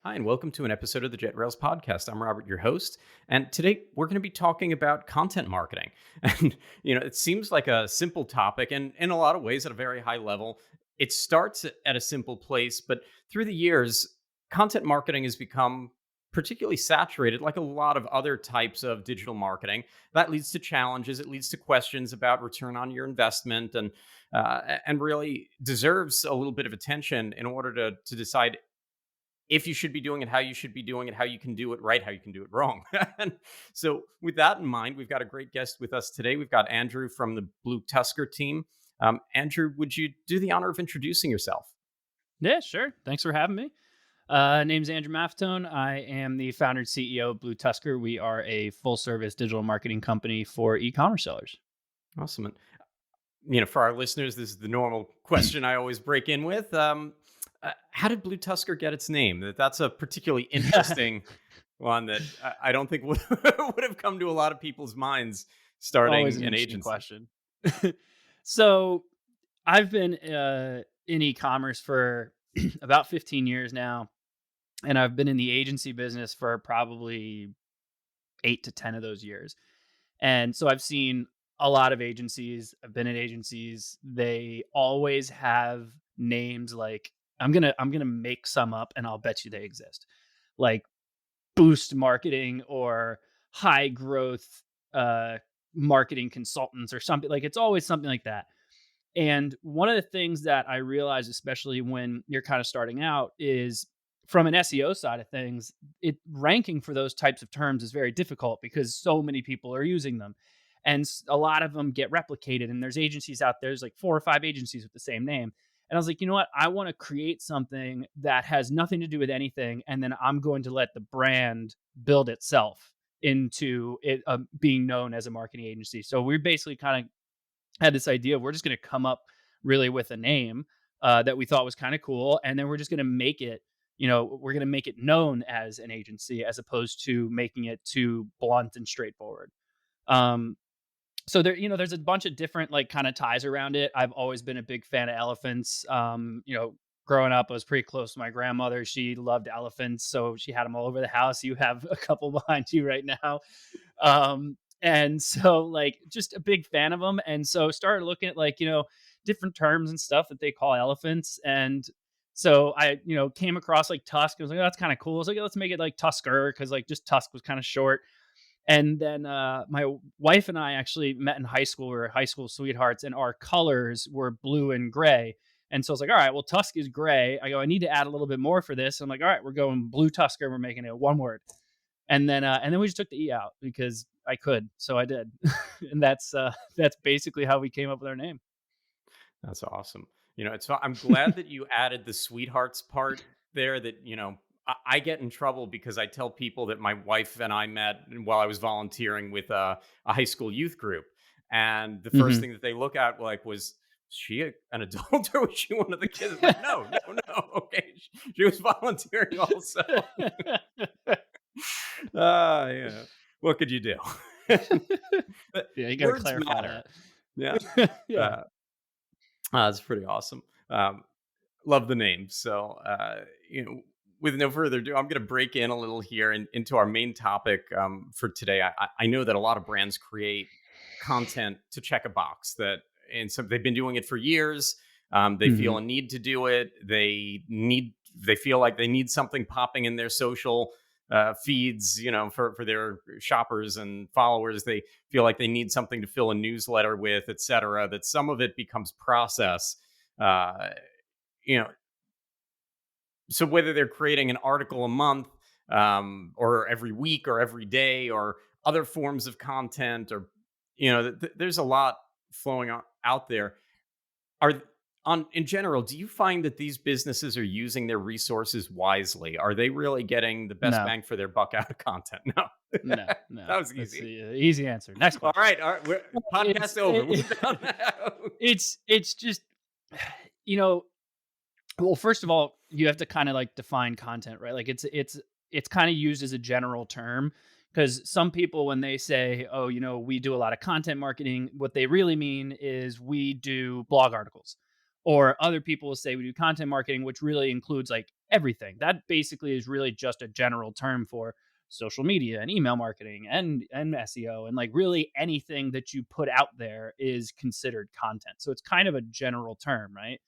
Hi, and welcome to an episode of the Jet Rails podcast. I'm Robert, your host, and today we're going to be talking about content marketing. And it seems like a simple topic, and in a lot of ways, at a very high level, it starts at a simple place. But through the years, content marketing has become particularly saturated, like a lot of other types of digital marketing. That leads to challenges. It leads to questions about return on your investment, and really deserves a little bit of attention in order to decide if you should be doing it, how you should be doing it, how you can do it right, how you can do it wrong. And so, with that in mind, we've got a great guest with us today. We've got Andrew from the Blue Tusker team. Andrew, would you do the honor of introducing yourself? Yeah, sure. Thanks for having me. Name's Andrew Maffetone. I am the founder and CEO of Blue Tusker. We are a full service digital marketing company for e-commerce sellers. Awesome. And, for our listeners, this is the normal question I always break in with. How did Blue Tusker get its name? That's a particularly interesting one that I don't think would, would have come to a lot of people's minds Always starting an an interesting agency. question. So I've been in e-commerce for about 15 years now, and I've been in the agency business for probably 8 to 10 of those years. And so I've seen a lot of agencies. I've been at agencies. They always have names like I'm gonna make some up and I'll bet you they exist. Like boost marketing or high growth uh marketing consultants or something. Like it's always something like that. And one of the things that I realize, especially when you're kind of starting out, is from an SEO side of things, it ranking for those types of terms is very difficult because so many people are using them. And a lot of them get replicated. And there's agencies out there, there's like 4 or 5 agencies with the same name. And I was like, you know what? I want to create something that has nothing to do with anything. And then I'm going to let the brand build itself into it being known as a marketing agency. So we basically kind of had this idea of we're just going to come up really with a name that we thought was kind of cool, and then we're just going to make it. We're going to make it known as an agency as opposed to making it too blunt and straightforward. Um, so there's a bunch of different like kind of ties around it. I've always been a big fan of elephants. Growing up, I was pretty close to my grandmother. She loved elephants, so she had them all over the house. You have a couple behind you right now. And so like just a big fan of them. And so started looking at like, different terms and stuff that they call elephants. And so I, came across like Tusk. I was like, oh, that's kind of cool. I was like, let's make it like Tusker because like just Tusk was kind of short. And then my wife and I actually met in high school. We were high school sweethearts, and our colors were blue and gray. And so I was like, all right, well, Tusk is gray. I go, I need to add a little bit more for this. I'm like, all right, we're going blue Tusker. We're making it one word. And then we just took the E out because I could. So I did. And that's basically how we came up with our name. That's awesome. I'm glad that you added the sweethearts part there. That I get in trouble because I tell people that my wife and I met while I was volunteering with a high school youth group, and the first Mhm. thing that they look at like was she an adult or was she one of the kids? I'm like, no, no, no. Okay, she was volunteering also. Yeah. What could you do? But Yeah, you gotta words clarify matter. that. Yeah. Yeah. Uh, that's pretty awesome. Love the name. So, with no further ado, I'm going to break in a little here into our main topic for today. I know that a lot of brands create content to check a box that, and so they've been doing it for years. They feel Mhm. a need to do it. They feel like they need something popping in their social feeds, for their shoppers and followers. They feel like they need something to fill a newsletter with, et cetera. That some of it becomes process. Uh, you know, so whether they're creating an article a month, or every week, or every day, or other forms of content, or there's a lot flowing out there. Are on In general, do you find that these businesses are using their resources wisely? Are they really getting the best No, bang for their buck out of content? No. no, That no. was That's easy. the easy answer. Next All question. right, all right. Podcast It's over. We're done now. it's just you know well, first of all, you have to kind of like define content, right? Like it's kind of used as a general term because some people when they say, "Oh, we do a lot of content marketing," what they really mean is we do blog articles Or other people will say we do content marketing, which really includes like everything. That basically is really just a general term for social media and email marketing and SEO, and like really anything that you put out there is considered content. So it's kind of a general term, right?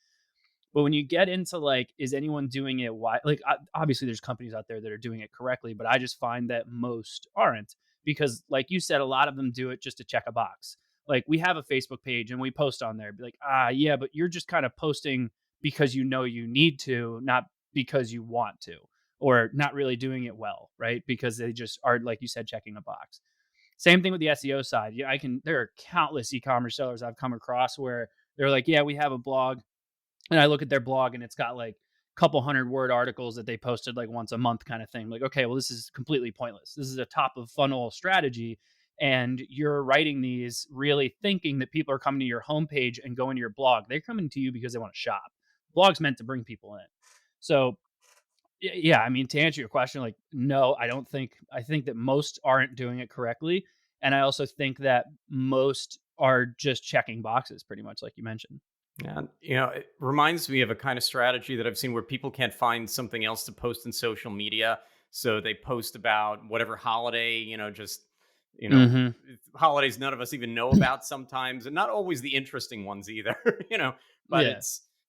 But when you get into like, is anyone doing it? Why? Like, obviously, there's companies out there that are doing it correctly, but I just find that most aren't because, like you said, a lot of them do it just to check a box. Like, we have a Facebook page and we post on there, be like, yeah, but you're just kind of posting because you know you need to, not because you want to, or not really doing it well, right? Because they just are, like you said, checking a box. Same thing with the SEO side. Yeah, there are countless e-commerce sellers I've come across where they're like, yeah, we have a blog, and I look at their blog and it's got like a couple hundred word articles that they posted like once a month kind of thing. Like, okay, well, this is completely pointless. This is a top of funnel strategy. And you're writing these really thinking that people are coming to your homepage and going to your blog. They're coming to you because they want to shop. Blog's meant to bring people in. So yeah, I mean, to answer your question, like, no, I think that most aren't doing it correctly. And I also think that most are just checking boxes pretty much like you mentioned. Yeah, it reminds me of a kind of strategy that I've seen where people can't find something else to post in social media, so they post about whatever holiday, just you know, Hmm. holidays none of us even know about sometimes, and not always the interesting ones either, but Yeah.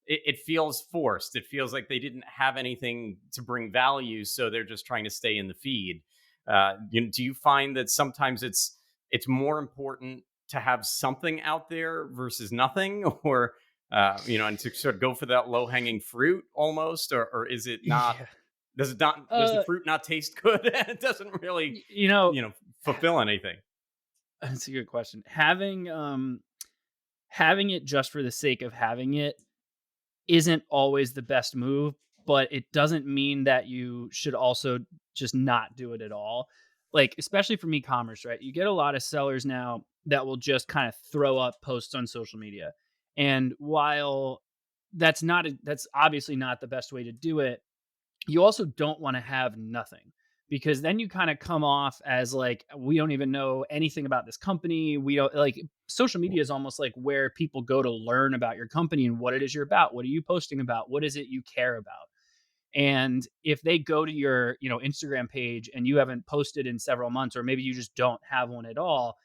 it feels forced. It feels like they didn't have anything to bring value, so they're just trying to stay in the feed. Do you find that sometimes it's more important to have something out there versus nothing, or and to sort of go for that low hanging fruit almost, or is it not? Yeah. Does it not? Does the Uh, fruit not taste good? It doesn't really, y you know, fulfill anything. that's a good question. Having it just for the sake of having it isn't always the best move, but it doesn't mean that you should also just not do it at all. Like, especially from e-commerce, right? You get a lot of sellers now that will just kind of throw up posts on social media. And while that's obviously not the best way to do it, you also don't want to have nothing because then you kind of come off as like we don't even know anything about this company. We don't like social media is almost like where people go to learn about your company and what it is you're about. What are you posting about? What is it you care about? And if they go to your, Instagram page and you haven't posted in several months, or maybe you just don't have one at all,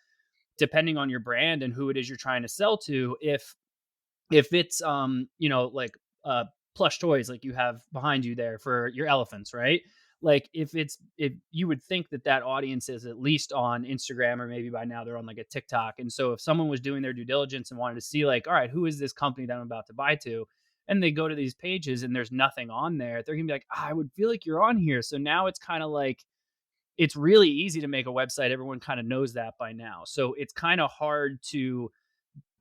depending on your brand and who it is you're trying to sell to, if it's like plush toys like you have behind you there for your elephants, right? Like if you would think that that audience is at least on Instagram, or maybe by now they're on like a TikTok. And so if someone was doing their due diligence and wanted to see like, all right, who is this company that I'm about to buy to, and they go to these pages and there's nothing on there, they're gonna be like, I would feel like you're on here. So now it's kind of like it's really easy to make a website. Everyone kind of knows that by now. So it's kind of hard to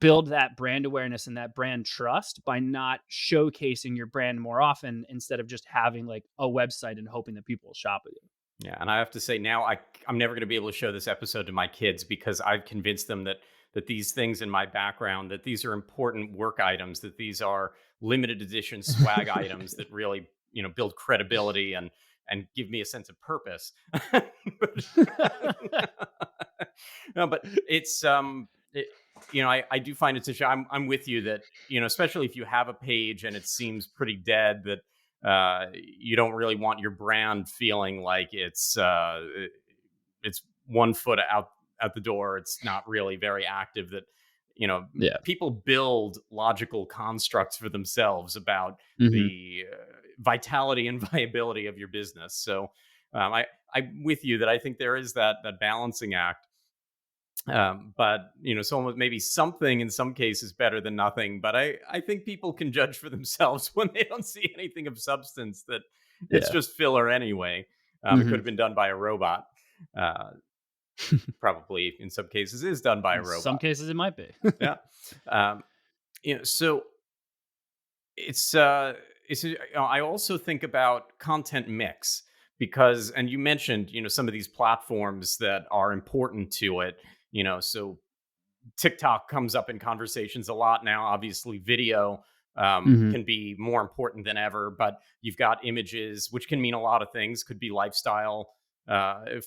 build that brand awareness and that brand trust by not showcasing your brand more often instead of just having like a website and hoping that people will shop with you. Yeah, and I have to say now I'm never going to be able to show this episode to my kids because I've convinced them that these things in my background, that these are important work items, that these are limited edition swag items that really, build credibility and give me a sense of purpose. But, no, but I do find it's a shame. I'm with you that, especially if you have a page and it seems pretty dead, that you don't really want your brand feeling like it's 1 foot out the door. It's not really very active. That Yeah. people build logical constructs for themselves about Hmm. the vitality and viability of your business. So I'm with you that I think there is that balancing act. But so almost maybe something in some cases better than nothing. But I think people can judge for themselves when they don't see anything of substance, that it's Yeah. just filler anyway. It could Hmm. have been done by a robot. Uh, Probably in some cases is done by a In some robot. cases, it might be. Yeah. Um, so it's I also think about content mix, because, and you mentioned, some of these platforms that are important to it. So TikTok comes up in conversations a lot now. Obviously, video Hmm. can be more important than ever, but you've got images, which can mean a lot of things. Could be lifestyle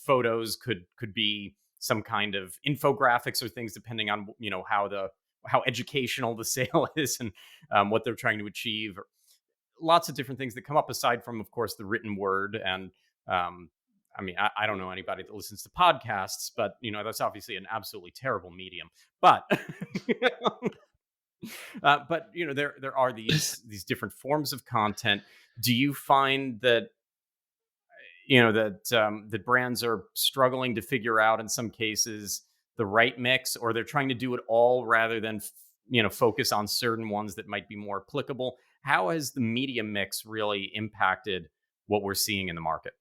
photos, could be some kind of infographics or things, depending on how the how educational the sale is, and what they're trying to achieve. Lots of different things that come up aside from, of course, the written word. And um, I mean, I don't know anybody that listens to podcasts, but that's obviously an absolutely terrible medium. But there are these different forms of content. Do you find that that brands are struggling to figure out in some cases the right mix, or they're trying to do it all rather than focus on certain ones that might be more applicable? How has the media mix really impacted what we're seeing in the market?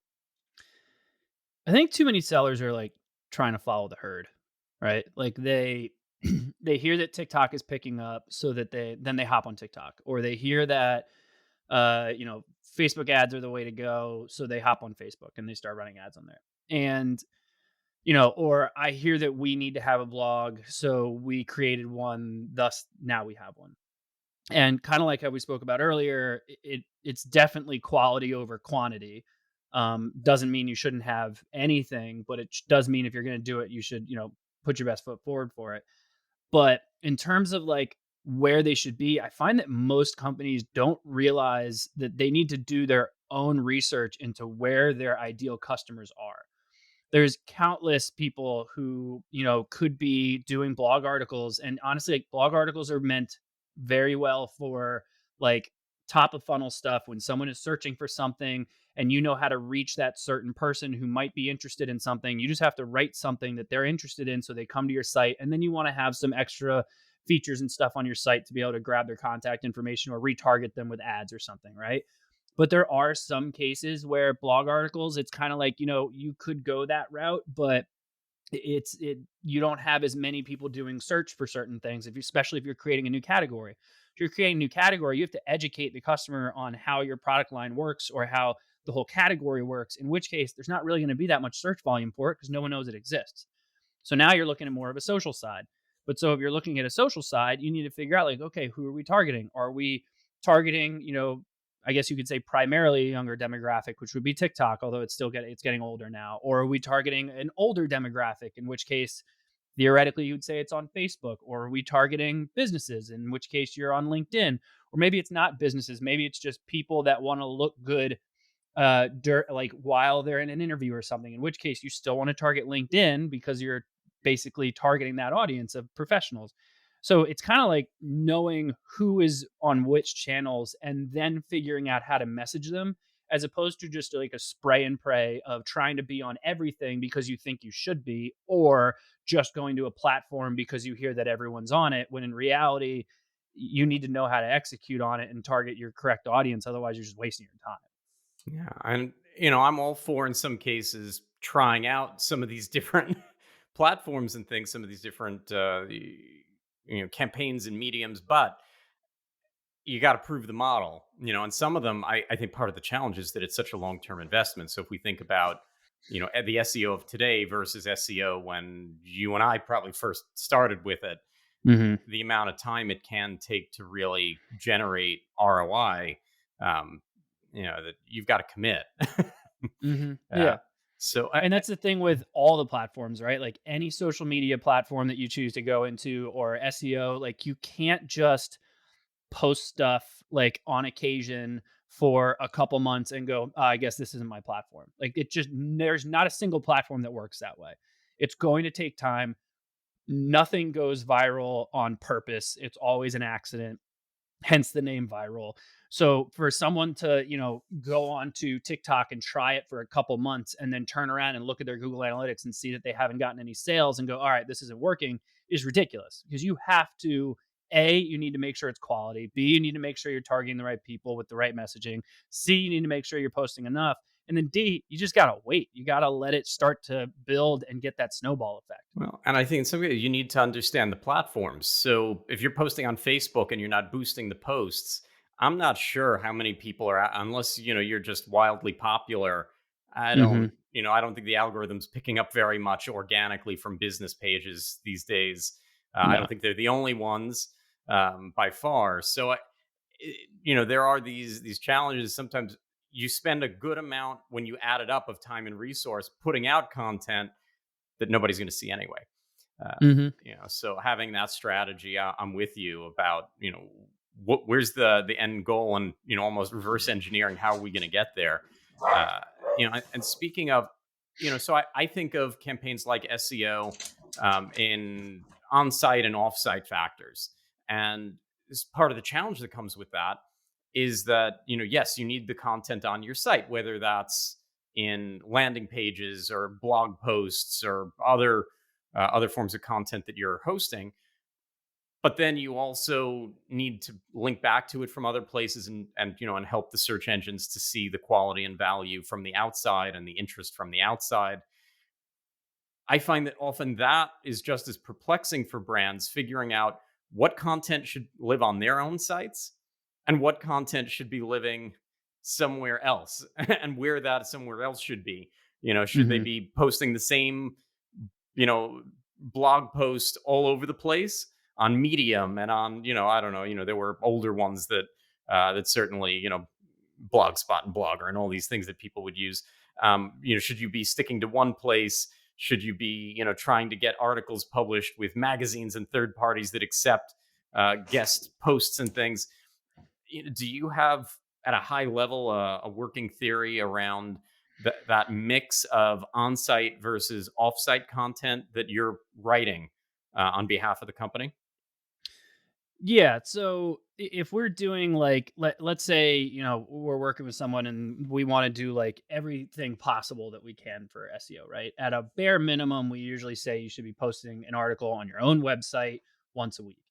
I think too many sellers are like trying to follow the herd, right? Like they hear that TikTok is picking up, so that they hop on TikTok, or they hear that Facebook ads are the way to go, so they hop on Facebook and they start running ads on there. And or I hear that we need to have a blog, so we created one, thus now we have one. And kind of like how we spoke about earlier, it's definitely quality over quantity. Doesn't mean you shouldn't have anything, but it does mean if you're going to do it, you should, put your best foot forward for it. But in terms of like where they should be, I find that most companies don't realize that they need to do their own research into where their ideal customers are. There's countless people who, could be doing blog articles. And honestly, like, blog articles are meant very well for like top of funnel stuff when someone is searching for something and you know how to reach that certain person who might be interested in something. You just have to write something that they're interested in so they come to your site. And then you want to have some extra features and stuff on your site to be able to grab their contact information or retarget them with ads or something, right? But there are some cases where blog articles, it's kind of like, you could go that route, but you don't have as many people doing search for certain things, especially if you're creating a new category. If you're creating a new category, you have to educate the customer on how your product line works or how the whole category works, in which case there's not really going to be that much search volume for it because no one knows it exists. So now you're looking at more of a social side. But so if you're looking at a social side, you need to figure out like, okay, who are we targeting? Are we targeting, I guess you could say primarily a younger demographic, which would be TikTok, although it's getting older now. Or are we targeting an older demographic, in which case theoretically you'd say it's on Facebook? Or are we targeting businesses, in which case you're on LinkedIn? Or maybe it's not businesses, maybe it's just people that want to look good like while they're in an interview or something, in which case you still want to target LinkedIn because you're basically targeting that audience of professionals. So it's kind of like knowing who is on which channels and then figuring out how to message them, as opposed to just like a spray and pray of trying to be on everything because you think you should be, or just going to a platform because you hear that everyone's on it, when in reality you need to know how to execute on it and target your correct audience. Otherwise you're just wasting your time. Yeah, and I'm all for, in some cases, trying out some of these different platforms and things, some of these different campaigns and mediums, but you got to prove the model. And some of them, I think part of the challenge is that it's such a long-term investment. So if we think about the SEO of today versus SEO when you and I probably first started with it, Mm-hmm. the amount of time it can take to really generate ROI, that you've got to commit. Mm-hmm. uh, Yeah. so And that's the thing with all the platforms, right? Like any social media platform that you choose to go into, or SEO, like you can't just post stuff like on occasion for a couple months and go, "Oh, I guess this isn't my platform." Like there's not a single platform that works that way. It's going to take time. Nothing goes viral on purpose. It's always an accident, hence the name viral. So for someone to, go on to TikTok and try it for a couple months and then turn around and look at their Google Analytics and see that they haven't gotten any sales and go, all right, this isn't working, is ridiculous, because you have to, A, you need to make sure it's quality. B, you need to make sure you're targeting the right people with the right messaging. C, you need to make sure you're posting enough. And then D, you just got to wait. You got to let it start to build and get that snowball effect. Well, and I think in some way you need to understand the platforms. So if you're posting on Facebook and you're not boosting the posts, I'm not sure how many people are unless you're just wildly popular. I Mm-hmm. don't, I don't think the algorithm's picking up very much organically from business pages these days. I No. don't think they're the only ones, by far. So there are these challenges. Sometimes you spend a good amount, when you add it up, of time and resource putting out content that nobody's going to see anyway. Uh, Mhm. so having that strategy, I'm with you about, where's the end goal, and almost reverse engineering how are we going to get there. Uh, and speaking of, so I think of campaigns like SEO in on-site and off-site factors, and this part of the challenge that comes with that is that yes, you need the content on your site, whether that's in landing pages or blog posts or other forms of content that you're hosting. But then you also need to link back to it from other places, and help the search engines to see the quality and value from the outside and the interest from the outside. I find that often that is just as perplexing for brands, figuring out what content should live on their own sites and what content should be living somewhere else and where that somewhere else should be. Should they Mhm. be posting the same, blog post all over the place on Medium and on, I don't know, there were older ones that certainly, Blogspot and Blogger and all these things that people would use. Should you be sticking to one place? Should you be, trying to get articles published with magazines and third parties that accept guest posts and things? Do you have, at a high level, a working theory around that mix of on-site versus off-site content that you're writing on behalf of the company? Yeah, so if we're doing like let's say, we're working with someone and we want to do like everything possible that we can for SEO, right? At a bare minimum, we usually say you should be posting an article on your own website once a week.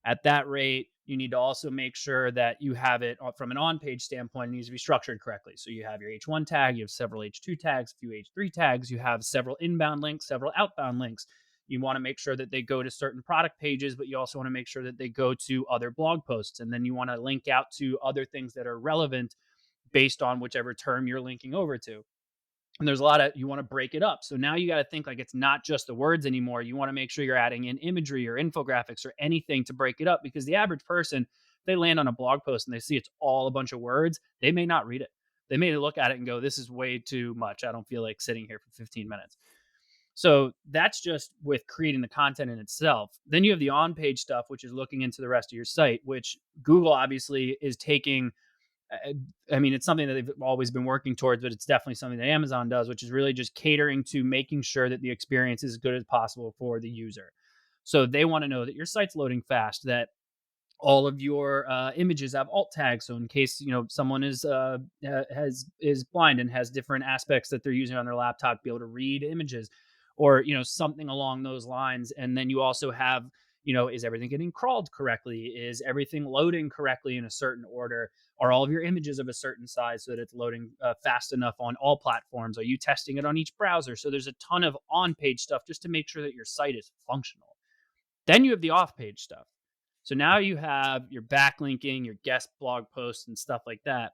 At that rate, you need to also make sure that you have it from an on-page standpoint, it needs to be structured correctly. So you have your H1 tag, you have several H2 tags, a few H3 tags, you have several inbound links, several outbound links. You want to make sure that they go to certain product pages, but you also want to make sure that they go to other blog posts. And then you want to link out to other things that are relevant based on whichever term you're linking over to. And there's a lot of, you want to break it up. So now you got to think like it's not just the words anymore. You want to make sure you're adding in imagery or infographics or anything to break it up, because the average person, they land on a blog post and they see it's all a bunch of words, they may not read it. They may look at it and go, this is way too much. I don't feel like sitting here for 15 minutes. So that's just with creating the content in itself. Then you have the on page stuff, which is looking into the rest of your site, which Google obviously is taking. uh, I mean, it's something that they've always been working towards, but it's definitely something that Amazon does, which is really just catering to making sure that the experience is as good as possible for the user. So they want to know that your site's loading fast, that all of your images have alt tags. So in case someone is blind and has different aspects that they're using on their laptop, to be able to read images, or something along those lines. And then you also have, is everything getting crawled correctly? Is everything loading correctly in a certain order? Are all of your images of a certain size so that it's loading fast enough on all platforms? Are you testing it on each browser? So there's a ton of on-page stuff just to make sure that your site is functional. Then you have the off-page stuff. So now you have your backlinking, your guest blog posts, and stuff like that.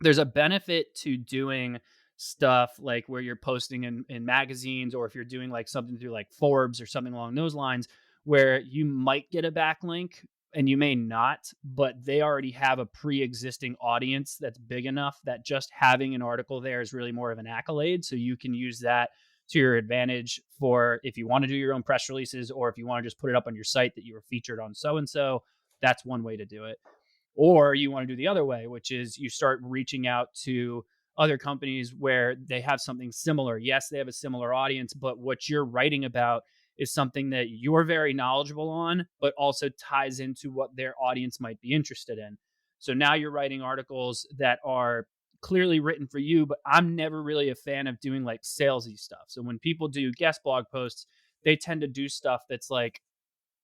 There's a benefit to doing stuff like where you're posting in magazines, or if you're doing like something through like Forbes or something along those lines, where you might get a backlink and you may not, but they already have a pre-existing audience that's big enough that just having an article there is really more of an accolade. So you can use that to your advantage for if you want to do your own press releases, or if you want to just put it up on your site that you were featured on so and so. That's one way to do it. Or you want to do the other way, which is you start reaching out to other companies where they have something similar. Yes, they have a similar audience, but what you're writing about is something that you're very knowledgeable on, but also ties into what their audience might be interested in. So now you're writing articles that are clearly written for you, but I'm never really a fan of doing like salesy stuff. So when people do guest blog posts, they tend to do stuff that's like,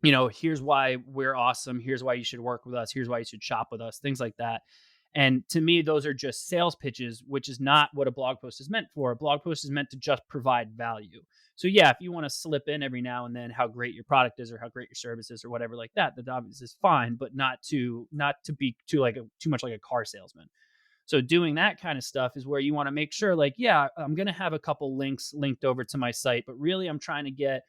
here's why we're awesome. Here's why you should work with us. Here's why you should shop with us, things like that. And to me, those are just sales pitches, which is not what a blog post is meant for. A blog post is meant to just provide value. So yeah, if you want to slip in every now and then how great your product is or how great your service is or whatever like that, that obviously is fine, but not to be too much like a car salesman. So doing that kind of stuff is where you want to make sure, like, yeah, I'm going to have a couple links linked over to my site, but really I'm trying to get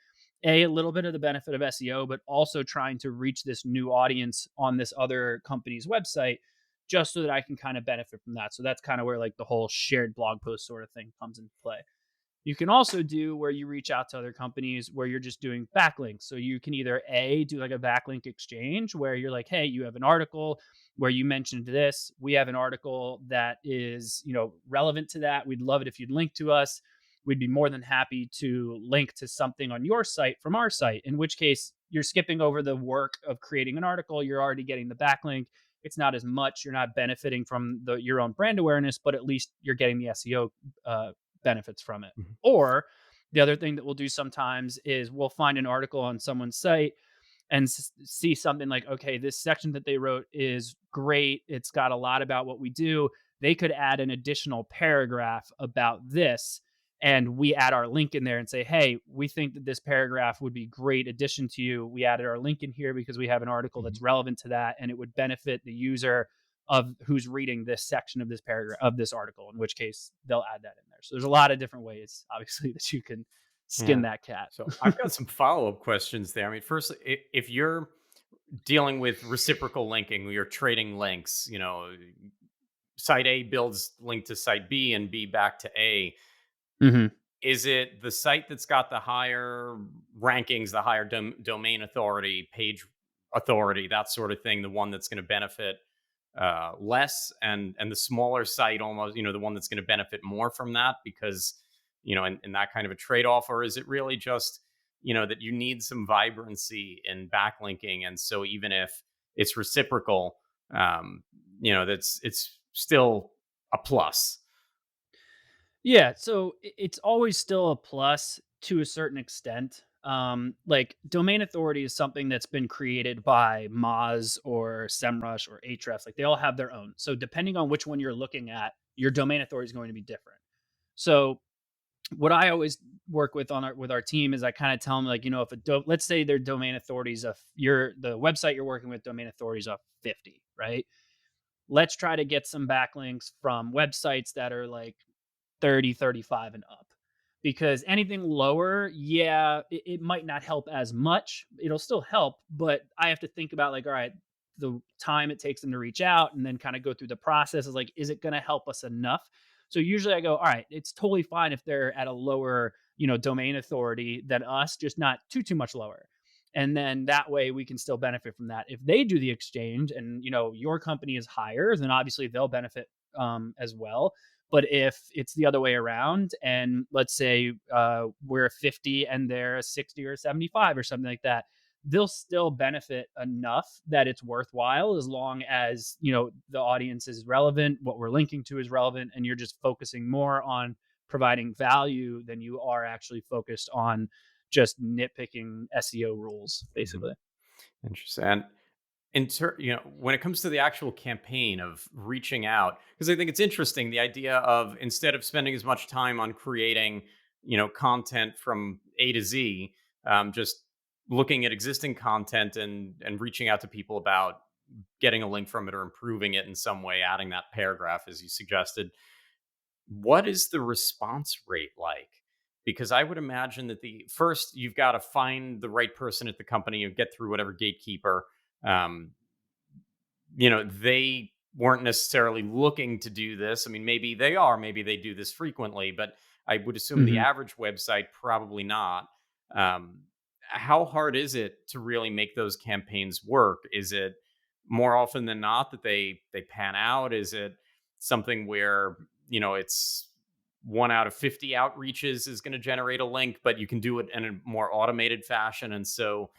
a little bit of the benefit of SEO, but also trying to reach this new audience on this other company's website just so that I can kind of benefit from that. So that's kind of where like the whole shared blog post sort of thing comes into play. You can also do where you reach out to other companies where you're just doing backlinks. So you can either A, do like a backlink exchange where you're like, hey, you have an article where you mentioned this. We have an article that is, relevant to that. We'd love it if you'd link to us. We'd be more than happy to link to something on your site from our site, in which case you're skipping over the work of creating an article. You're already getting the backlink. It's not as much. You're not benefiting from your own brand awareness, but at least you're getting the SEO benefits from it. Mhm. Or the other thing that we'll do sometimes is we'll find an article on someone's site and see something like, okay, this section that they wrote is great. It's got a lot about what we do. They could add an additional paragraph about this. And we add our link in there and say, hey, we think that this paragraph would be great addition to you. We added our link in here because we have an article Mhm. that's relevant to that, and it would benefit the user of who's reading this section of this paragraph of this article, in which case they'll add that in there. So there's a lot of different ways, obviously, that you can skin Yeah. that cat. So I've got some follow-up questions there. I mean, first, if you're dealing with reciprocal linking, you're trading links, site A builds link to site B and B back to A. Hmm. Is it the site that's got the higher rankings, the higher domain authority, page authority, that sort of thing, the one that's going to benefit less, and the smaller site, almost, the one that's going to benefit more from that because, in that kind of a trade off? Or is it really just, that you need some vibrancy in backlinking, and so even if it's reciprocal, um, that's it's still a plus. Yeah, so it's always still a plus to a certain extent. Like domain authority is something that's been created by Moz or SEMrush or Ahrefs. Like they all have their own. So depending on which one you're looking at, your domain authority is going to be different. So what I always work with with our team is I kind of tell them like, if let's say their domain authorities of the website you're working with domain authorities of 50, right? Let's try to get some backlinks from websites that are like 30, 35, and up. Because anything lower, yeah, it might not help as much. It'll still help, but I have to think about like, all right, the time it takes them to reach out and then kind of go through the process is like, is it going to help us enough? So usually I go, all right, it's totally fine if they're at a lower, domain authority than us, just not too much lower. And then that way we can still benefit from that. If they do the exchange and your company is higher, then obviously they'll benefit as well. But if it's the other way around, and let's say we're a 50 and they're a 60 or 75 or something like that, they'll still benefit enough that it's worthwhile as long as, the audience is relevant, what we're linking to is relevant, and you're just focusing more on providing value than you are actually focused on just nitpicking SEO rules, Mhm. basically. Interesting. And when it comes to the actual campaign of reaching out, because I think it's interesting, the idea of, instead of spending as much time on creating, content from A to Z, just looking at existing content and reaching out to people about getting a link from it or improving it in some way, adding that paragraph as you suggested. What is the response rate like? Because I would imagine that the first, you've got to find the right person at the company, or get through whatever gatekeeper. Um, they weren't necessarily looking to do this. I mean, maybe they are, maybe they do this frequently, but I would assume the Hmm. average website probably not. Um, how hard is it to really make those campaigns work? Is it more often than not that they pan out? Is it something where, it's 1 out of 50 outreaches is going to generate a link, but you can do it in a more automated fashion, and so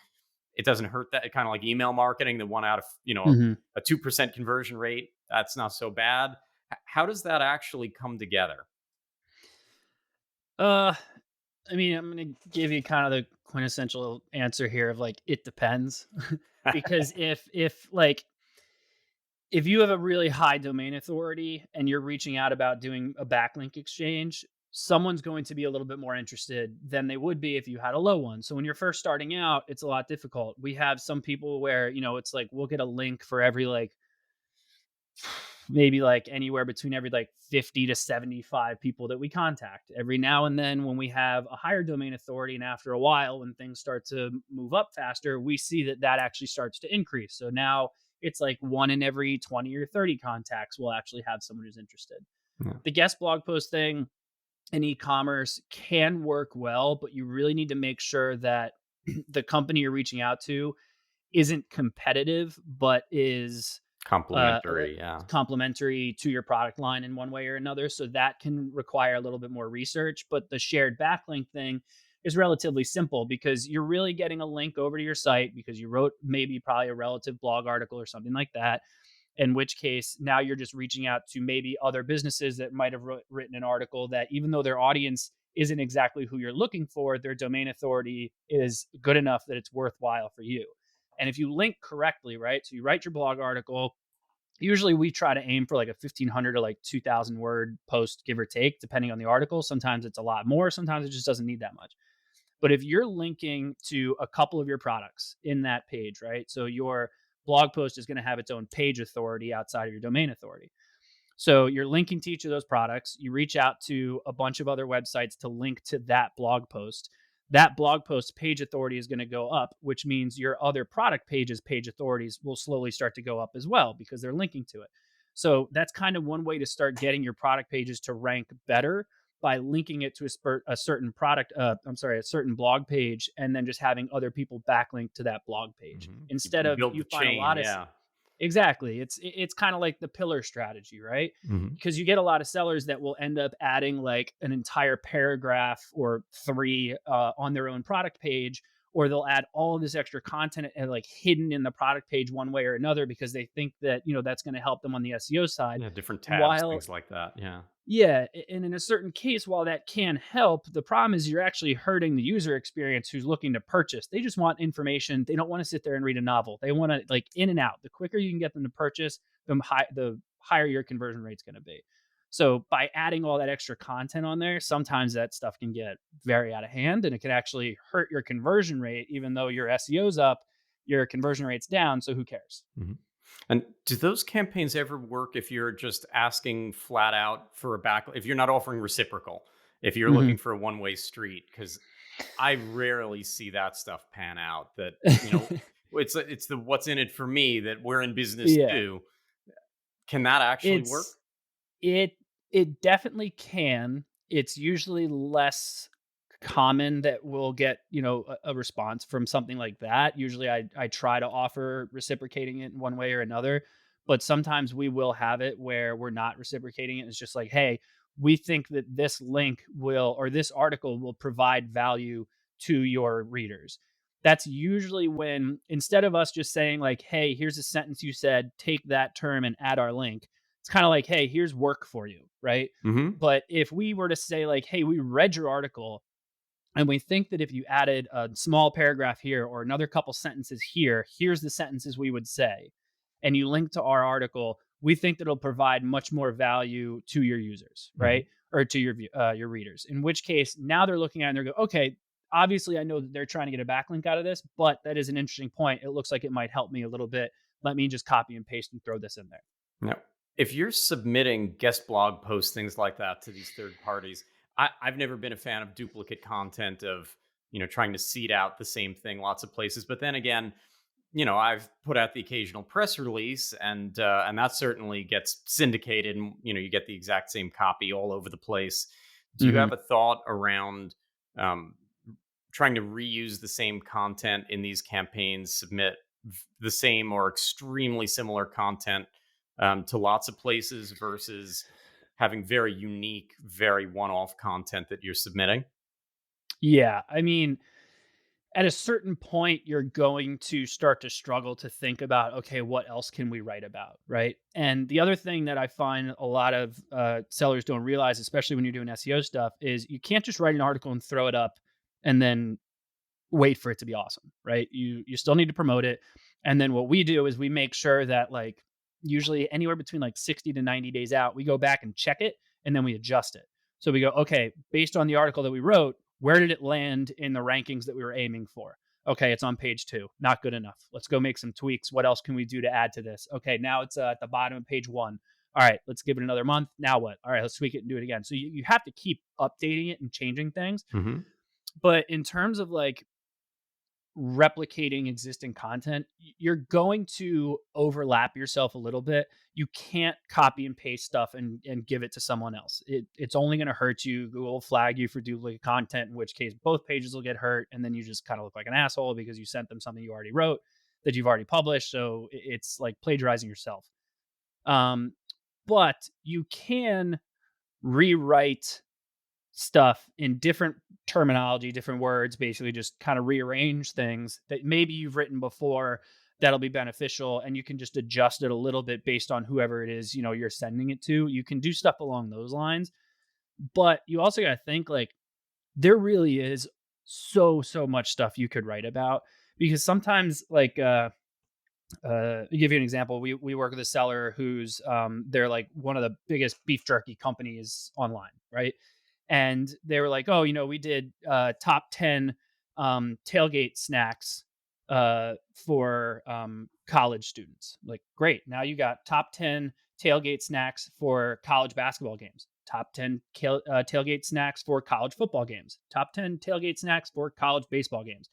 it doesn't hurt, that kind of like email marketing, the 1 out of a 2% conversion rate, that's not so bad. How does that actually come together? Uh, I mean, I'm gonna give you kind of the quintessential answer here of like it depends. Because if you have a really high domain authority and you're reaching out about doing a backlink exchange, someone's going to be a little bit more interested than they would be if you had a low one. So when you're first starting out, it's a lot difficult. We have some people where, it's like we'll get a link for every like maybe like anywhere between every like 50 to 75 people that we contact. Every now and then when we have a higher domain authority, and after a while when things start to move up faster, we see that actually starts to increase. So now it's like one in every 20 or 30 contacts will actually have someone who's interested. Yeah. The guest blog post thing, in e-commerce can work well, but you really need to make sure that the company you're reaching out to isn't competitive, but is uh, uh, Complementary, yeah. complementary to your product line in one way or another. So that can require a little bit more research. But the shared backlink thing is relatively simple because you're really getting a link over to your site because you wrote maybe probably a relative blog article or something like that. In which case, now you're just reaching out to maybe other businesses that might have written an article that, even though their audience isn't exactly who you're looking for, their domain authority is good enough that it's worthwhile for you. And if you link correctly, right? So you write your blog article. Usually we try to aim for like a 1,500 to like 2,000 word post, give or take, depending on the article. Sometimes it's a lot more. Sometimes it just doesn't need that much. But if you're linking to a couple of your products in that page, right? So your blog post is going to have its own page authority outside of your domain authority. So you're linking to each of those products. You reach out to a bunch of other websites to link to that blog post. That blog post page authority is going to go up, which means your other product pages page authorities will slowly start to go up as well because they're linking to it. So that's kind of one way to start getting your product pages to rank better, by linking it to a certain product, a certain blog page, and then just having other people backlink to that blog page. Instead You of, build you the find a chain, lot of yeah. Exactly. It's kind of like the pillar strategy, right? Mhm. Because you get a lot of sellers that will end up adding like an entire paragraph or three on their own product page, or they'll add all of this extra content and like hidden in the product page one way or another because they think that, that's going to help them on the SEO side. Yeah, different tabs, While things like that, yeah. Yeah, and in a certain case, while that can help, the problem is you're actually hurting the user experience who's looking to purchase. They just want information. They don't want to sit there and read a novel. They want to, like, in and out. The quicker you can get them to purchase, the higher your conversion rate's going to be. So by adding all that extra content on there, sometimes that stuff can get very out of hand and it can actually hurt your conversion rate. Even though your SEO's up, your conversion rate's down. So who cares? Mhm. And do those campaigns ever work if you're just asking flat out for a back, if you're not offering reciprocal, if you're looking for a one-way street? Because I rarely see that stuff pan out. That, it's the what's in it for me, that we're in business Yeah. too. Can that actually work? It's it it definitely can. It's usually less common that we'll get, a response from something like that. Usually I try to offer reciprocating it in one way or another, but sometimes we will have it where we're not reciprocating it. It's just like, hey, we think that this link will, or this article will provide value to your readers. That's usually when, instead of us just saying like, hey, here's a sentence you said, take that term and add our link, it's kind of like, hey, here's work for you, right? Hmm. But if we were to say like, hey, we read your article and we think that if you added a small paragraph here or another couple sentences here, here's the sentences we would say, and you link to our article, we think that it'll provide much more value to your users, Hmm. right? Or to your readers. In which case, now they're looking at it and they're going, okay, obviously I know that they're trying to get a backlink out of this, but that is an interesting point. It looks like it might help me a little bit. Let me just copy and paste and throw this in there. Now, if you're submitting guest blog posts, things like that to these third parties, I've never been a fan of duplicate content, of, trying to seed out the same thing lots of places. But then again, I've put out the occasional press release, and that certainly gets syndicated, and you get the exact same copy all over the place. Do you Mhm. have a thought around um, trying to reuse the same content in these campaigns, submit the same or extremely similar content to lots of places, versus having very unique, very one-off content that you're submitting? Yeah, I mean, at a certain point, you're going to start to struggle to think about, okay, what else can we write about, right? And the other thing that I find a lot of sellers don't realize, especially when you're doing SEO stuff, is you can't just write an article and throw it up and then wait for it to be awesome, right? You still need to promote it. And then what we do is we make sure that, like, usually anywhere between like 60 to 90 days out, we go back and check it and then we adjust it. So we go, okay, based on the article that we wrote, where did it land in the rankings that we were aiming for? Okay, it's on page 2. Not good enough. Let's go make some tweaks. What else can we do to add to this? Okay, now it's at the bottom of page 1. All right, let's give it another month. Now what? All right, let's tweak it and do it again. So you have to keep updating it and changing things. Hmm. But in terms of like replicating existing content, you're going to overlap yourself a little bit. You can't copy and paste stuff and give it to someone else. It's only going to hurt you. Google will flag you for duplicate content, in which case both pages will get hurt. And then you just kind of look like an asshole because you sent them something you already wrote that you've already published. So it's like plagiarizing yourself. Um, but you can rewrite stuff in different terminology, different words, basically just kind of rearrange things that maybe you've written before that'll be beneficial, and you can just adjust it a little bit based on whoever it is, you're sending it to. You can do stuff along those lines, but you also got to think like there really is so much stuff you could write about, because sometimes like to give you an example, we work with a seller who's they're like one of the biggest beef jerky companies online, right? And they were like, "Oh, we did top 10 tailgate snacks for college students." Like, great! Now you got top 10 tailgate snacks for college basketball games, top 10 tailgate snacks for college football games, top 10 tailgate snacks for college baseball games.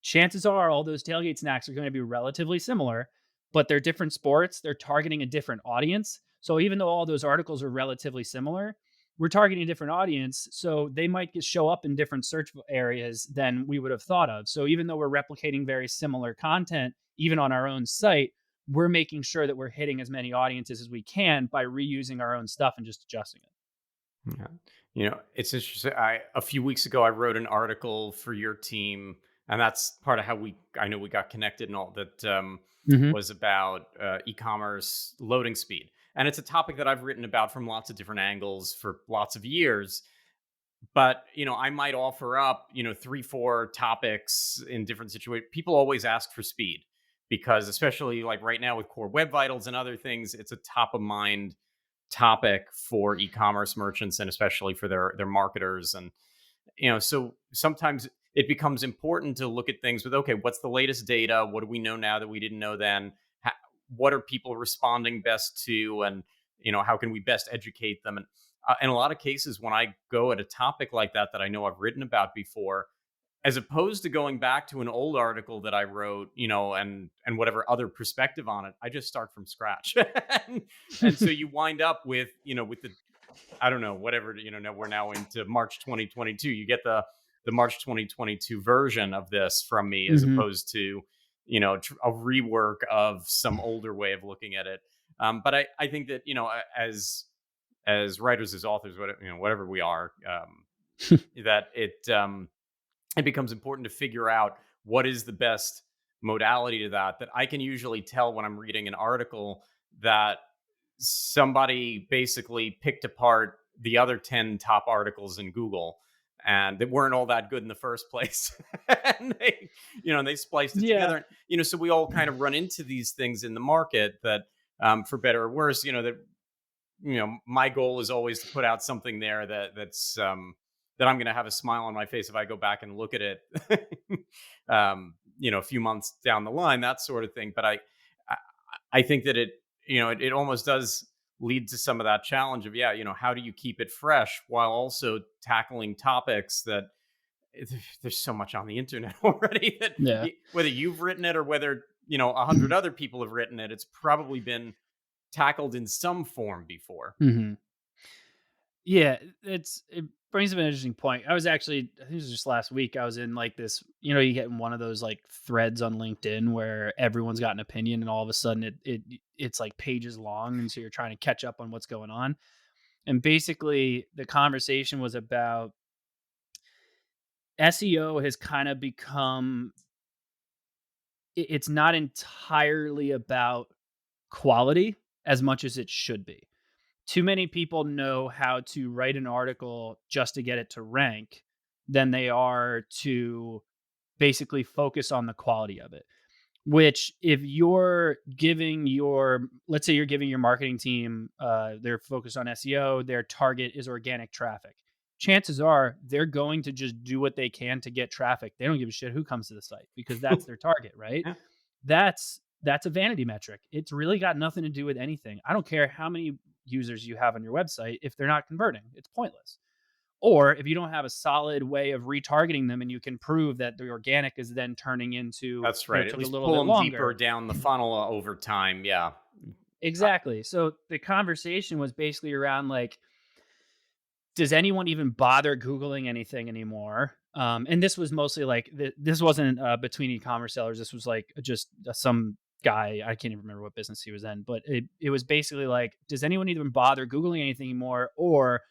Chances are all those tailgate snacks are going to be relatively similar, but they're different sports. They're targeting a different audience. So even though all those articles are relatively similar, we're targeting a different audience. So they might show up in different search areas than we would have thought of. So even though we're replicating very similar content, even on our own site, we're making sure that we're hitting as many audiences as we can by reusing our own stuff and just adjusting it. Yeah. It's interesting. A few weeks ago I wrote an article for your team, and that's part of how I know we got connected and all that, Hmm. was about e-commerce loading speed. And it's a topic that I've written about from lots of different angles for lots of years. But, I might offer up, 3, 4 topics in different situations. People always ask for speed because, especially like right now with Core Web Vitals and other things, it's a top of mind topic for e-commerce merchants and especially for their marketers. And so sometimes it becomes important to look at things with, okay, what's the latest data? What do we know now that we didn't know then? What are people responding best to? And how can we best educate them? And in a lot of cases, when I go at a topic like that I know I've written about before, as opposed to going back to an old article that I wrote, and whatever other perspective on it, I just start from scratch. and so you wind up with, with the, I don't know, whatever, now we're now into March 2022. You get the March 2022 version of this from me, as Hmm. opposed to, a rework of some older way of looking at it. But I think that, as writers, as authors, whatever we are, that it becomes important to figure out what is the best modality to that I can usually tell when I'm reading an article that somebody basically picked apart the other 10 top articles in Google and that weren't all that good in the first place. And they spliced it Yeah. together. So we all kind of run into these things in the market that, for better or worse, that my goal is always to put out something there that I'm going to have a smile on my face if I go back and look at it, a few months down the line, that sort of thing. But I, I think that it almost does lead to some of that challenge of, how do you keep it fresh while also tackling topics that there's so much on the internet already that Yeah. whether you've written it or whether, 100 other people have written it, it's probably been tackled in some form before. Hmm. Yeah, it brings up an interesting point. I was actually, I think it was just last week, I was in like this, you get in one of those like threads on LinkedIn where everyone's got an opinion and all of a sudden it's like pages long, and so you're trying to catch up on what's going on. And basically the conversation was about SEO has kind of become it's not entirely about quality as much as it should be. Too many people know how to write an article just to get it to rank than they are to basically focus on the quality of it. Which, if you're giving let's say you're giving your marketing team, they're focused on SEO, their target is organic traffic. Chances are they're going to just do what they can to get traffic. They don't give a shit who comes to the site because that's their target, right? Yeah. That's a vanity metric. It's really got nothing to do with anything. I don't care how many users you have on your website if they're not converting. It's pointless. Or if you don't have a solid way of retargeting them and you can prove that the organic is then turning into, That's right. At took a least little pull bit them deeper longer. down the funnel over time. Yeah. Uh, Exactly. So the conversation was basically around like, does anyone even bother Googling anything anymore? And this was mostly like this wasn't between e-commerce sellers. This was like just some guy. I can't even remember what business he was in, but it was basically like, does anyone even bother Googling anything anymore, or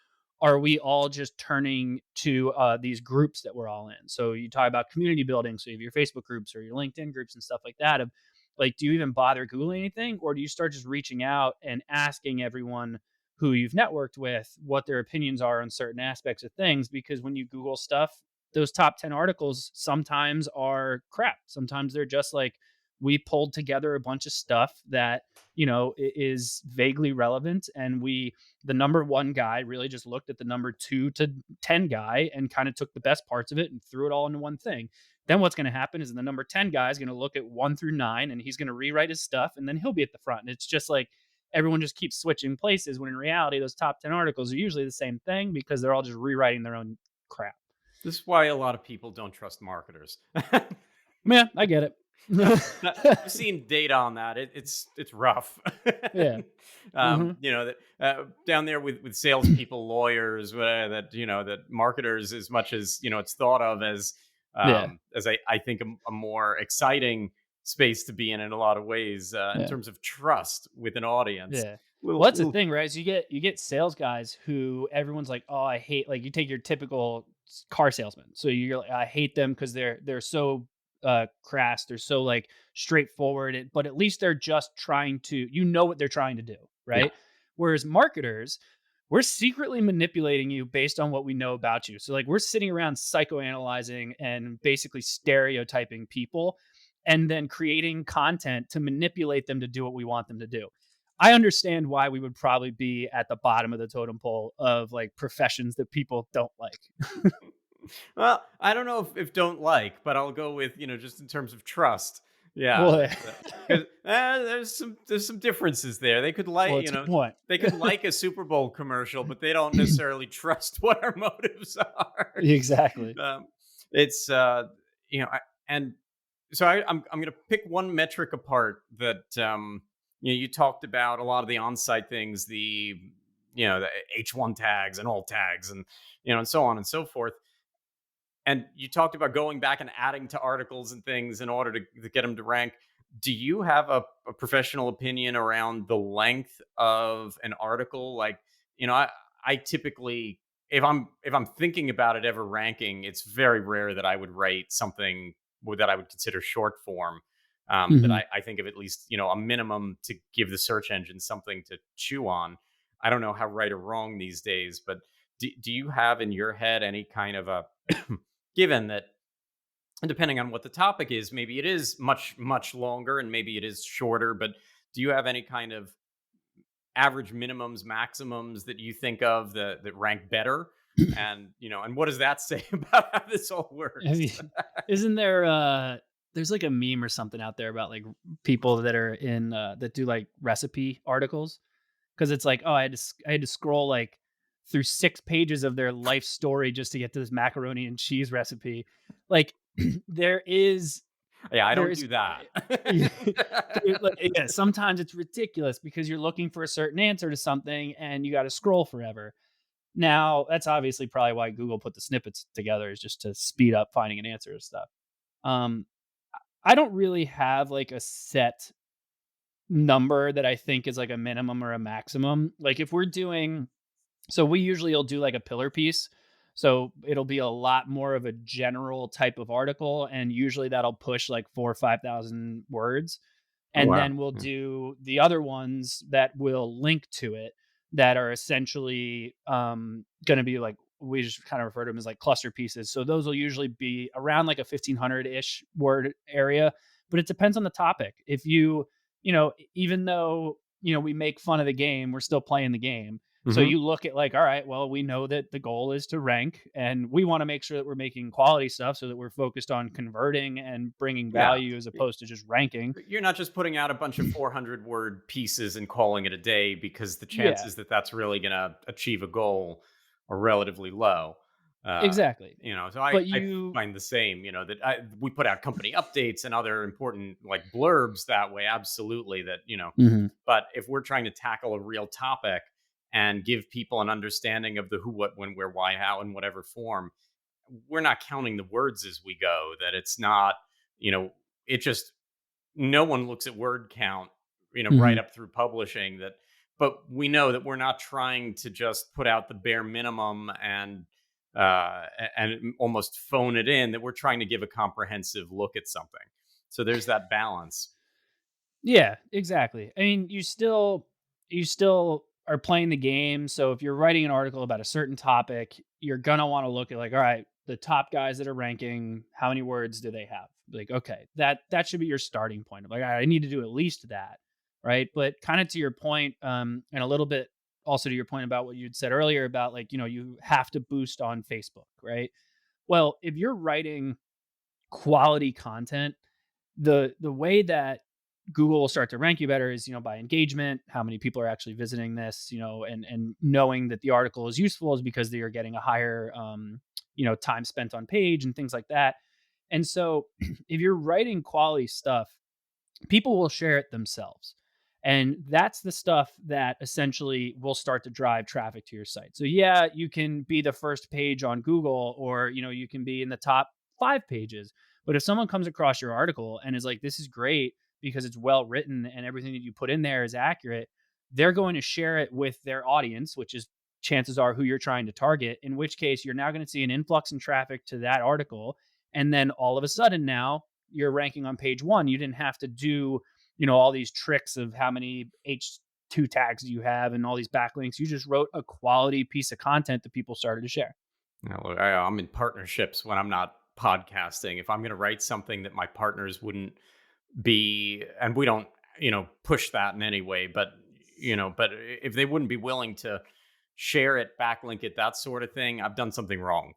are we all just turning to these groups that we're all in? So you talk about community building, so you have your Facebook groups or your LinkedIn groups and stuff like that. Of like, do you even bother Googling anything, or do you start just reaching out and asking everyone who you've networked with what their opinions are on certain aspects of things? Because when you Google stuff, those top 10 articles sometimes are crap. Sometimes they're just like, we pulled together a bunch of stuff that, is vaguely relevant. And the number one guy really just looked at the number 2 to 10 guy and kind of took the best parts of it and threw it all into one thing. Then what's going to happen is the number 10 guy is going to look at 1 through 9 and he's going to rewrite his stuff and then he'll be at the front. And it's just like, everyone just keeps switching places when in reality those top 10 articles are usually the same thing because they're all just rewriting their own crap. this is why a lot of people don't trust marketers. Yeah, I get it. I've seen data on that. It's rough. Yeah. Mhm. That down there with salespeople, lawyers, whatever, that that marketers, as much as it's thought of Yeah. as I think a more exciting space to be in a lot of ways in Yeah. terms of trust with an audience. Yeah. Well, Little, that's the little, thing, right? Is you get sales guys who everyone's like, "Oh, I hate," like you take your typical car salesman. So you're like, "I hate them because they're so crass, they're so like straightforward, but at least they're just trying to, what they're trying to do, yeah, right?" Whereas marketers, we're secretly manipulating you based on what we know about you. So like we're sitting around psychoanalyzing and basically stereotyping people and then creating content to manipulate them to do what we want them to do. I understand why we would probably be at the bottom of the totem pole of like professions that people don't like. well, I don't know if don't like, but I'll go with just in terms of trust. Yeah, Well, because there's some differences there. They could like well, it's a good point. they could like a Super Bowl commercial, but they don't necessarily trust what our motives are. Exactly. Um, it's and so I'm going to pick one metric apart that you talked about a lot of the on-site things, the H1 tags and alt tags and and so on and so forth. And you talked about going back and adding to articles and things in order to get them to rank. Do you have a professional opinion around the length of an article? Like, I typically, if I'm thinking about it ever ranking, it's very rare that I would write something that I would consider short form. That Mhm. I think of at least a minimum to give the search engine something to chew on. I don't know how right or wrong these days, but do you have in your head any kind of a given that, and depending on what the topic is, maybe it is much much longer and maybe it is shorter, but do you have any kind of average minimums, maximums that you think of that rank better? And and what does that say about how this all Have you, works? isn't there there's like a meme or something out there about like people that are in that do like recipe articles, because it's like, oh, I had to scroll like through 6 pages of their life story just to get to this macaroni and cheese recipe. Like there is Yeah, I don't there's do that. like, yeah, sometimes it's ridiculous because you're looking for a certain answer to something and you got to scroll forever. Now, that's obviously probably why Google put the snippets together, is just to speed up finding an answer to stuff. Um, I don't really have like a set number that I think is like a minimum or a maximum. Like if we're doing, so we usually will do like a pillar piece. So it'll be a lot more of a general type of article, and usually that'll push like 4 or 5,000 words. Oh And wow. then we'll do the other ones that will link to it, that are essentially going to be like, we just kind of refer to them as like cluster pieces. So those will usually be around like a 1,500-ish word area, but it depends on the topic. If even though, we make fun of the game, we're still playing the game. So Hmm. you look at like, all right, well, we know that the goal is to rank, and we want to make sure that we're making quality stuff so that we're focused on converting and bringing Yeah. value as opposed to just ranking. You're not just putting out a bunch of 400 word pieces and calling it a day, because the Yeah. chances that that's really going to achieve a goal are relatively low. Uh, Exactly. so But I you find the same, that we put out company updates and other important like blurbs that way. Absolutely. Mhm. But if we're trying to tackle a real topic and give people an understanding of the who, what, when, where, why, how, in whatever form, we're not counting the words as we go. That it's not, you know, it just no one looks at word count, right Mhm. up through publishing that. But we know that we're not trying to just put out the bare minimum and almost phone it in. That we're trying to give a comprehensive look at something. So there's that balance. Yeah, exactly. I mean, you still are playing the game. So if you're writing an article about a certain topic, you're gonna want to look at like, all right, the top guys that are ranking, how many words do they have? Like, okay, that should be your starting point. Of like, all right, I need to do at least that, right? But kind of to your point, and a little bit also to your point about what you'd said earlier about like, you have to boost on Facebook, right? Well, if you're writing quality content, the way that Google will start to rank you better is, by engagement, how many people are actually visiting this, and knowing that the article is useful is because they are getting a higher, time spent on page and things like that. And so, if you're writing quality stuff, people will share it themselves. And that's the stuff that essentially will start to drive traffic to your site. So yeah, you can be the first page on Google, or you can be in the top 5 pages. But if someone comes across your article and is like, this is great because it's well written and everything that you put in there is accurate, they're going to share it with their audience, which is chances are who you're trying to target, in which case you're now going to see an influx in traffic to that article. And then all of a sudden now you're ranking on page 1. You didn't have to do, all these tricks of how many H2 tags you have and all these backlinks. You just wrote a quality piece of content that people started to share. Look, I'm in partnerships when I'm not podcasting. If I'm going to write something that my partners wouldn't be, and we don't, push that in any way, but if they wouldn't be willing to share it, backlink it, that sort of thing, I've done something wrong.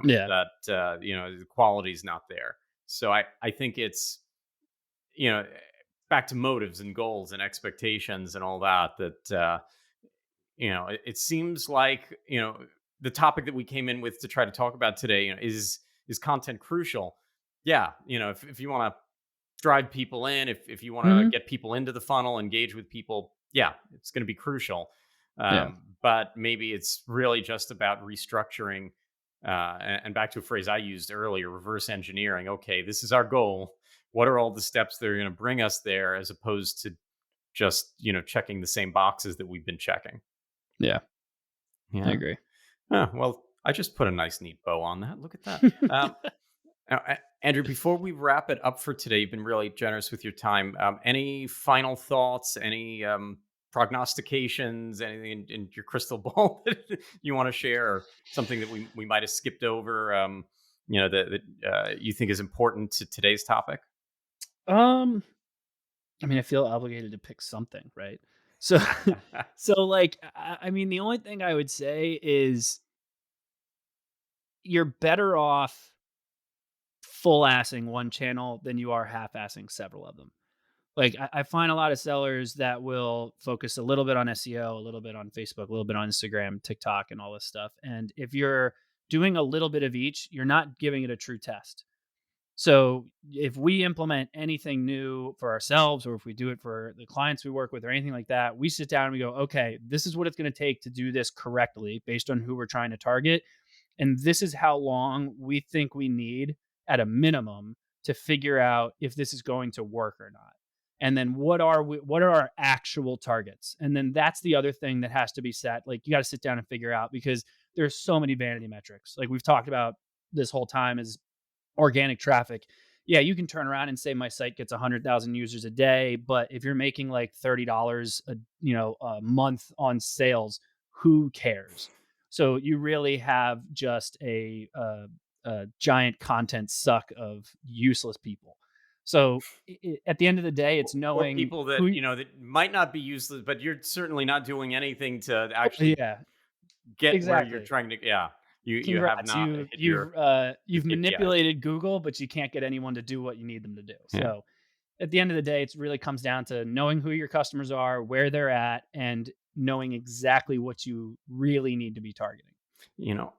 Yeah. The quality's not there. So I think it's, you know, back to motives and goals and expectations and all that, it seems like, the topic that we came in with to try to talk about today, is content crucial? Yeah. If you want to drive people in, if you want to Hmm. get people into the funnel, engage with people, yeah, it's going to be crucial. Yeah. But maybe it's really just about restructuring, and back to a phrase I used earlier, reverse engineering. Okay, this is our goal. What are all the steps that are going to bring us there, as opposed to just, checking the same boxes that we've been checking? Yeah. I Yeah. agree. Well, I just put a nice, neat bow on that. Look at that. Andrew, before we wrap it up for today, you've been really generous with your time. Any final thoughts? Any prognostications? Anything in your crystal ball that you want to share, or something that we might have skipped over? That you think is important to today's topic? um I mean, I feel obligated to pick something, right? So so like I mean, the only thing I would say is you're better off full assing one channel than you are half assing several of them. Like I find a lot of sellers that will focus a little bit on SEO, a little bit on Facebook, a little bit on Instagram, TikTok, and all this stuff. And if you're doing a little bit of each, you're not giving it a true test. So if we implement anything new for ourselves, or if we do it for the clients we work with or anything like that, we sit down and we go, okay, this is what it's going to take to do this correctly based on who we're trying to target. And this is how long we think we need at a minimum to figure out if this is going to work or not. And then what are our actual targets? And then that's the other thing that has to be set. Like, you got to sit down and figure out, because there's so many vanity metrics. Like we've talked about this whole time, is organic traffic. Yeah, you can turn around and say my site gets 100,000 users a day, but if you're making like $30 a month on sales, who cares? So you really have just a giant content suck of useless people. So at the end of the day, it's Or knowing people who. that might not be useless, but you're certainly not doing anything to Oh, actually yeah, get where you're exactly. trying to. Yeah, you have Congrats, not you hit you've your you've KPIs. manipulated Google, but you can't get anyone to do what you need them to do. Yeah. So at the end of the day, it really comes down to knowing who your customers are, where they're at, and knowing exactly what you really need to be targeting.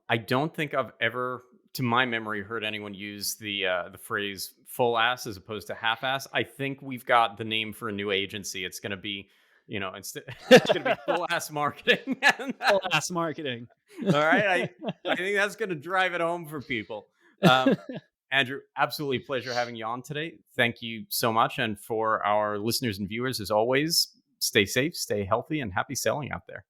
I don't think I've ever, to my memory, heard anyone use the phrase "full ass" as opposed to "half ass." I think we've got the name for a new agency. It's going to be, instead, it's going to be full ass marketing. And Full ass marketing. all right, I think that's going to drive it home for people. Um, Andrew, absolutely pleasure having you on today. Thank you so much, and for our listeners and viewers, as always, stay safe, stay healthy, and happy selling out there.